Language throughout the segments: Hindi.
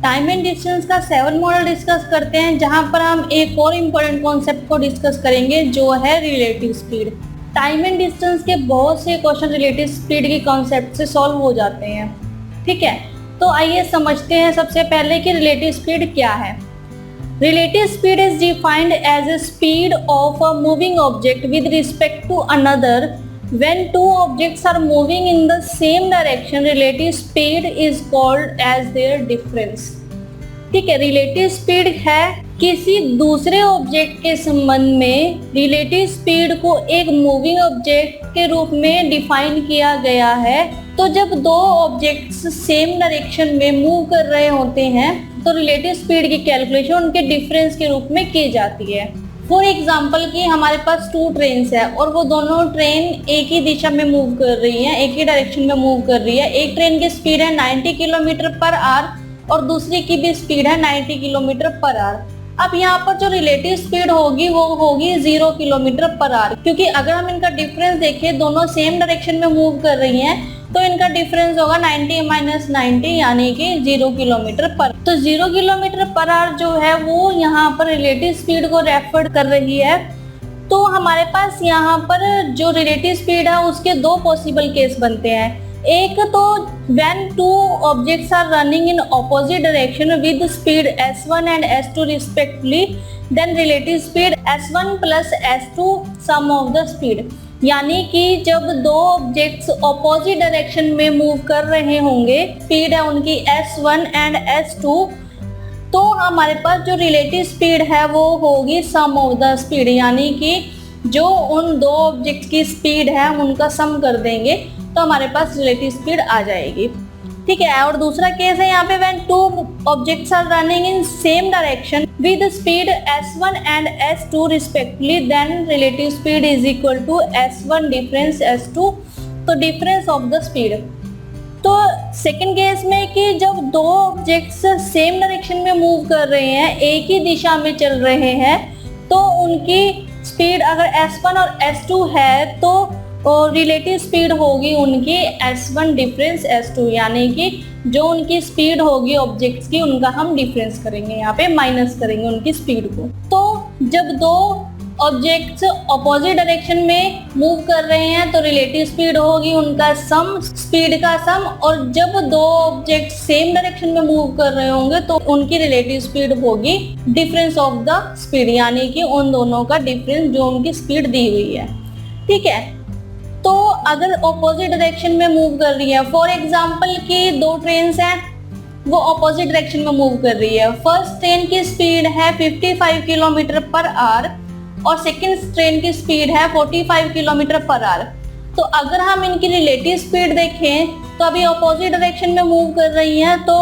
टाइम एंड डिस्टेंस का 7 मॉडल डिस्कस करते हैं, जहां पर हम एक और इम्पोर्टेंट कॉन्सेप्ट को डिस्कस करेंगे जो है relative speed. Time and distance के बहुत से क्वेश्चन रिलेटिव स्पीड के कॉन्सेप्ट से सॉल्व हो जाते हैं। ठीक है, तो आइए समझते हैं सबसे पहले कि रिलेटिव स्पीड क्या है। Relative speed is defined as a speed of a moving object with respect to another. When two objects are moving in the same direction, relative speed is called as their difference. ठीक है, रिलेटिव स्पीड है किसी दूसरे ऑब्जेक्ट के संबंध में रिलेटिव स्पीड को एक मूविंग ऑब्जेक्ट के रूप में डिफाइन किया गया है। तो जब दो ऑब्जेक्ट्स सेम डायरेक्शन में मूव कर रहे होते हैं तो रिलेटिव स्पीड की कैलकुलेशन उनके डिफरेंस के रूप में की जाती है। फॉर एग्जाम्पल कि हमारे पास 2 ट्रेन्स है और वो दोनों ट्रेन एक ही दिशा में मूव कर रही हैं, एक ही डायरेक्शन में मूव कर रही है। एक ट्रेन की स्पीड है 90 किलोमीटर पर आवर और दूसरी की भी स्पीड है 90 किलोमीटर पर आवर। अब यहाँ पर जो रिलेटिव स्पीड होगी वो होगी 0 किलोमीटर पर आवर, क्योंकि अगर हम इनका डिफरेंस देखें, दोनों सेम डायरेक्शन में मूव कर रही हैं, तो इनका डिफरेंस होगा 90 - 90 यानी कि 0 किलोमीटर पर। तो 0 किलोमीटर पर आवर जो है वो यहाँ पर रिलेटिव स्पीड को रेफर कर रही है। तो हमारे पास यहाँ पर जो रिलेटिव स्पीड है उसके 2 पॉसिबल केस बनते हैं। एक तो when two objects are running in opposite direction with speed s1 and s2 respectively, then relative speed s1 plus s2 sum of the speed। यानी कि जब दो ऑब्जेक्ट्स ऑपोजिट डायरेक्शन में मूव कर रहे होंगे, स्पीड है उनकी s1 एंड s2, तो हमारे पास जो रिलेटिव स्पीड है वो होगी सम ऑफ द स्पीड, यानी कि जो उन दो ऑब्जेक्ट्स की स्पीड है उनका सम कर देंगे तो हमारे पास रिलेटिव स्पीड आ जाएगी। ठीक है, और दूसरा केस है यहाँ पे when two objects are running in same direction with speed s1 and s2 respectively, then relative speed is equal to s1 difference s2, तो difference of the speed। तो सेकंड केस में कि जब दो ऑब्जेक्ट्स सेम डायरेक्शन में मूव कर रहे हैं, एक ही दिशा में चल रहे हैं, तो उनकी स्पीड अगर s1 और s2 है तो और रिलेटिव स्पीड होगी उनकी s1 डिफरेंस s2, यानी कि जो उनकी स्पीड होगी ऑब्जेक्ट्स की उनका हम डिफरेंस करेंगे, यहाँ पे माइनस करेंगे उनकी स्पीड को। तो जब दो ऑब्जेक्ट्स अपोजिट डायरेक्शन में मूव कर रहे हैं तो रिलेटिव स्पीड होगी उनका सम, स्पीड का सम, और जब दो ऑब्जेक्ट सेम डायरेक्शन में मूव कर रहे होंगे तो उनकी रिलेटिव स्पीड होगी डिफरेंस ऑफ द स्पीड, यानी कि उन दोनों का डिफरेंस जो उनकी स्पीड दी हुई है। ठीक है, तो अगर ऑपोजिट डायरेक्शन में मूव कर रही है, फॉर एग्जांपल कि 2 ट्रेन्स हैं वो ऑपोजिट डायरेक्शन में मूव कर रही है। फर्स्ट ट्रेन की स्पीड है 55 किलोमीटर पर आवर और सेकंड ट्रेन की स्पीड है 45 किलोमीटर पर आवर। तो अगर हम इनकी रिलेटिव स्पीड देखें तो अभी ऑपोजिट डायरेक्शन में मूव कर रही हैं, तो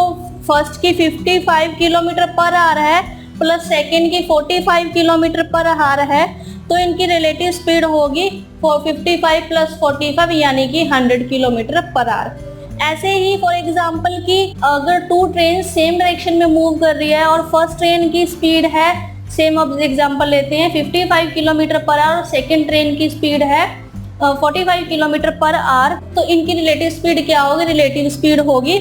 फर्स्ट की 55 किलोमीटर पर आवर है प्लस सेकंड की 45 किलोमीटर पर आवर है, तो इनकी रिलेटिव स्पीड होगी 55 + 45 यानी कि 100 किलोमीटर पर आवर। ऐसे ही फॉर एग्जांपल कि अगर 2 ट्रेन सेम डायरेक्शन में मूव कर रही है और फर्स्ट ट्रेन की स्पीड है, सेम एग्जांपल लेते हैं, 55 किलोमीटर पर आवर और सेकंड ट्रेन की स्पीड है 45 किलोमीटर पर आवर, तो इनकी रिलेटिव स्पीड क्या होगी? रिलेटिव स्पीड होगी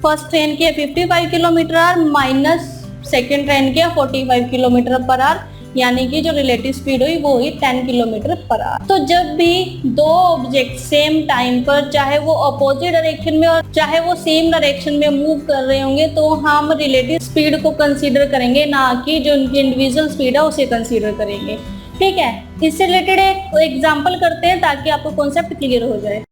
फर्स्ट ट्रेन की 55 kilometre our minus second train की 45 किलोमीटर पर आवर, यानी कि जो रिलेटिव स्पीड हुई वो हुई 10 किलोमीटर पर आवर। तो जब भी दो ऑब्जेक्ट सेम टाइम पर, चाहे वो अपोजिट डायरेक्शन में और चाहे वो सेम डायरेक्शन में मूव कर रहे होंगे, तो हम रिलेटिव स्पीड को कंसीडर करेंगे, ना कि जो उनकी इंडिविजुअल स्पीड है उसे कंसीडर करेंगे। ठीक है, इससे रिलेटेड एक एग्जांपल करते हैं ताकि आपको कॉन्सेप्ट क्लियर हो जाए।